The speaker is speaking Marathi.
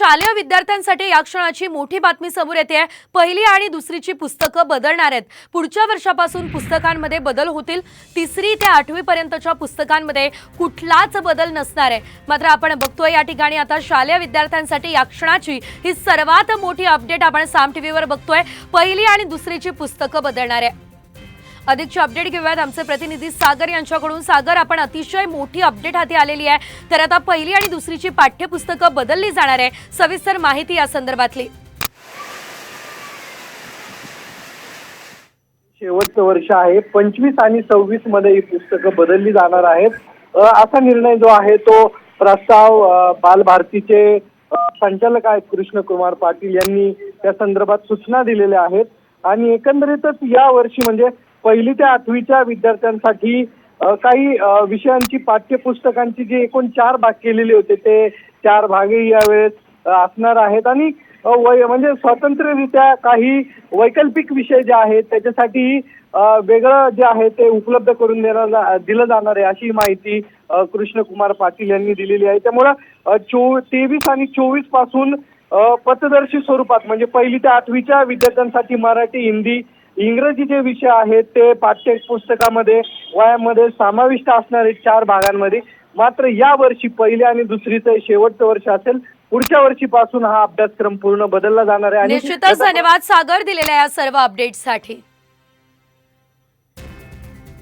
शालेय विद्यार्थ्यांसाठी या क्षणाची मोठी बातमी समोर येते आहे। पहिली आणि दुसरीची पुस्तकं बदलणार आहेत। पुढच्या वर्षापासून पुस्तकांमध्ये बदल होतील। तिसरी ते 8वी पर्यंतच्या पुस्तकांमध्ये कुठलाच बदल नसणार आहे। मात्र आपण बघतोय या ठिकाणी आता शालेय विद्यार्थ्यांसाठी या क्षणाची ही सर्वात मोठी अपडेट आपण साम टीव्हीवर बघतोय। पहिली आणि दुसरीची पुस्तकं बदलणार आहे। अधिकची अपडेट घेऊयात आमचे प्रतिनिधी सागर यांच्याकडून। सागर, आपण अतिशय मोठी अपडेट हाती आलेली आहे। तर आता पहिली आणि दुसरीची पाठ्यपुस्तकं बदलली जाणार आहे। सविस्तर माहिती या संदर्भातली। शेवटचं वर्ष आहे, 25 आणि 26 मध्ये ही पुस्तकं बदलली जाणार आहेत। असा निर्णय जो आहे तो प्रस्ताव बालभारतीचे संचालक आहेत कृष्णकुमार पाटील यांनी त्या संदर्भात सूचना दिलेल्या आहेत। आणि एकंदरीतच या वर्षी म्हणजे पहिली ते 8वीच्या विद्यार्थ्यांसाठी काही विषयांची पाठ्यपुस्तकांची जी एकूण 4 भाग केलेले होते ते 4 भागही यावेळेस असणार आहेत। आणि म्हणजे स्वतंत्ररित्या काही वैकल्पिक विषय जे आहेत त्याच्यासाठी वेगळं जे आहे ते उपलब्ध करून दिलं जाणार आहे, अशी माहिती कृष्णकुमार पाटील यांनी दिलेली आहे। त्यामुळे 23 आणि 24 पासून पथदर्शी स्वरूपात म्हणजे पहिली ते 8वीच्या विद्यार्थ्यांसाठी मराठी, हिंदी, इंग्रजी जे विषय आहेत ते पाठ्यपुस्तकामध्ये वयामध्ये समाविष्ट असणार आहेत 4 भागांमध्ये। मात्र या वर्षी पहिल्या आणि दुसरीचं शेवटचं वर्ष असेल। पुढच्या वर्षीपासून हा अभ्यासक्रम पूर्ण बदलला जाणार आहे। निश्चितच धन्यवाद सागर दिलेल्या या सर्व अपडेट्ससाठी।